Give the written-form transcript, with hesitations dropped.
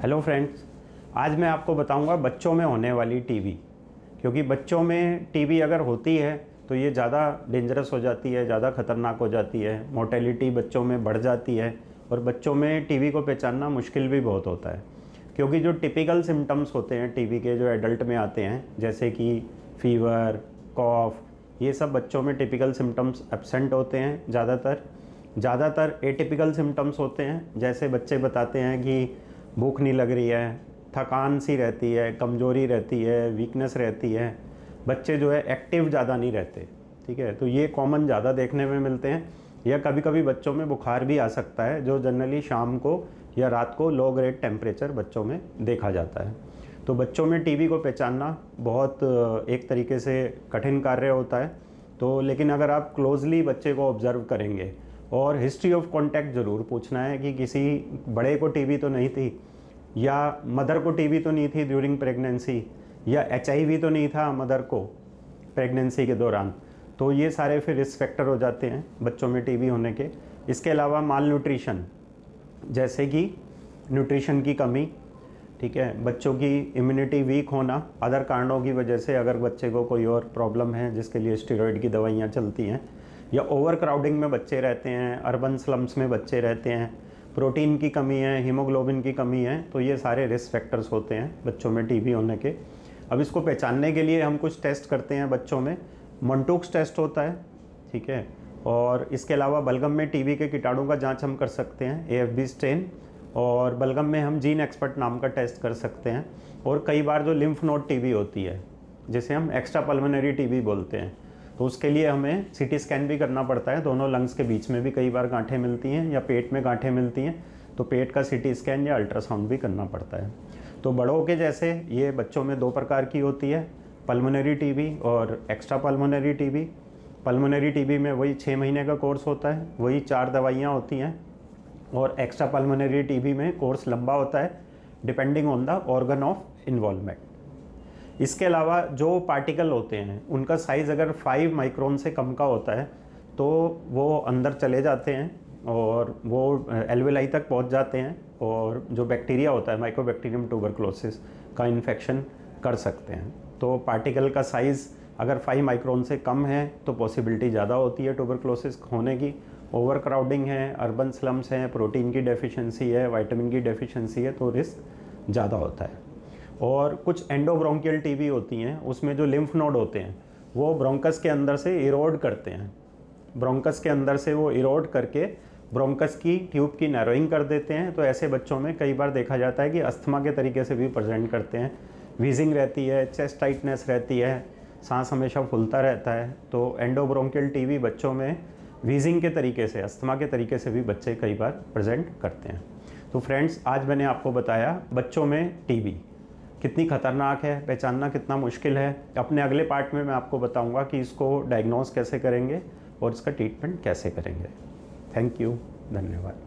Hello friends, आज मैं आपको बताऊंगा बच्चों में होने वाली टीबी। क्योंकि बच्चों में टीबी अगर होती है तो ये ज़्यादा डेंजरस हो जाती है, ज़्यादा ख़तरनाक हो जाती है, मोर्टेलिटी बच्चों में बढ़ जाती है और बच्चों में टीबी को पहचानना मुश्किल भी बहुत होता है। क्योंकि जो टिपिकल सिम्टम्स होते हैं टीबी के जो एडल्ट में आते हैं, जैसे कि फीवर, कॉफ, ये सब बच्चों में टिपिकल सिम्टम्स एब्सेंट होते हैं। ज़्यादातर एटिपिकल सिम्टम्स होते हैं, जैसे बच्चे बताते हैं कि भूख नहीं लग रही है, थकान सी रहती है, कमज़ोरी रहती है, वीकनेस रहती है, बच्चे जो है एक्टिव ज़्यादा नहीं रहते। ठीक है, तो ये कॉमन ज़्यादा देखने में मिलते हैं। या कभी कभी बच्चों में बुखार भी आ सकता है, जो जनरली शाम को या रात को लो ग्रेड टेम्परेचर बच्चों में देखा जाता है। तो बच्चों में टीबी को पहचानना बहुत एक तरीके से कठिन कार्य होता है। तो लेकिन अगर आप क्लोजली बच्चे को ऑब्ज़र्व करेंगे और हिस्ट्री ऑफ कॉन्टैक्ट ज़रूर पूछना है कि किसी बड़े को टीबी तो नहीं थी, या मदर को टीबी तो नहीं थी ड्यूरिंग प्रेगनेंसी, या एचआईवी तो नहीं था मदर को प्रेगनेंसी के दौरान, तो ये सारे फिर रिस्क फैक्टर हो जाते हैं बच्चों में टीबी होने के। इसके अलावा माल न्यूट्रिशन, जैसे कि न्यूट्रिशन की कमी, ठीक है, बच्चों की इम्यूनिटी वीक होना, अदर कारणों की वजह से अगर बच्चे को कोई और प्रॉब्लम है जिसके लिए स्टेरॉइड की दवाइयाँ चलती हैं, या ओवर क्राउडिंग में बच्चे रहते हैं, अर्बन स्लम्स में बच्चे रहते हैं, प्रोटीन की कमी है, हीमोग्लोबिन की कमी है, तो ये सारे रिस्क फैक्टर्स होते हैं बच्चों में टीबी होने के। अब इसको पहचानने के लिए हम कुछ टेस्ट करते हैं बच्चों में। मंटूक्स टेस्ट होता है, ठीक है, और इसके अलावा बलगम में टीबी के कीटाणु का जांच हम कर सकते हैं, एएफबी स्टेन, और बलगम में हम जीन एक्सपर्ट नाम का टेस्ट कर सकते हैं। और कई बार जो लिम्फ नोड टीबी होती है, जिसे हम एक्स्ट्रा पल्मोनरी टीबी बोलते हैं, तो उसके लिए हमें सीटी स्कैन भी करना पड़ता है। दोनों लंग्स के बीच में भी कई बार गांठें मिलती हैं या पेट में गांठें मिलती हैं, तो पेट का सीटी स्कैन या अल्ट्रासाउंड भी करना पड़ता है। तो बड़ों के जैसे ये बच्चों में दो प्रकार की होती है, पल्मोनरी टीबी और extra pulmonary TB. Pulmonary TB में वही 6 महीने का कोर्स होता है, वही 4 दवाइयाँ होती हैं, और एक्स्ट्रा पल्मोनरी टीबी में कोर्स लंबा होता है depending on the organ of involvement. इसके अलावा जो पार्टिकल होते हैं उनका साइज़ अगर 5 माइक्रोन से कम का होता है तो वो अंदर चले जाते हैं और वो एल्वेलाई तक पहुंच जाते हैं, और जो बैक्टीरिया होता है माइकोबैक्टीरियम ट्यूबरक्लोसिस का इन्फेक्शन कर सकते हैं। तो पार्टिकल का साइज़ अगर 5 माइक्रोन से कम है तो पॉसिबिलिटी ज़्यादा होती है ट्यूबरक्लोसिस होने की। ओवर क्राउडिंग है, अर्बन स्लम्स हैं, प्रोटीन की डेफिशिएंसी है, विटामिन की डेफिशिएंसी है, तो रिस्क ज़्यादा होता है। और कुछ एंडोब्रोंकियल टीबी होती हैं, उसमें जो लिम्फ नोड होते हैं वो ब्रोंकस के अंदर से इरोड करते हैं, ब्रोंकस के अंदर से वो इरोड करके ब्रोंकस की ट्यूब की नैरोइंग कर देते हैं। तो ऐसे बच्चों में कई बार देखा जाता है कि अस्थमा के तरीके से भी प्रेजेंट करते हैं, वीजिंग रहती है, चेस्ट टाइटनेस रहती है, सांस हमेशा फूलता रहता है। तो एंडोब्रोंकियल टीबी बच्चों में वीजिंग के तरीके से, अस्थमा के तरीके से भी बच्चे कई बार प्रेजेंट करते हैं। तो फ्रेंड्स, आज मैंने आपको बताया बच्चों में टीबी कितनी खतरनाक है, पहचानना कितना मुश्किल है। अपने अगले पार्ट में मैं आपको बताऊंगा कि इसको डायग्नोज कैसे करेंगे और इसका ट्रीटमेंट कैसे करेंगे। थैंक यू, धन्यवाद।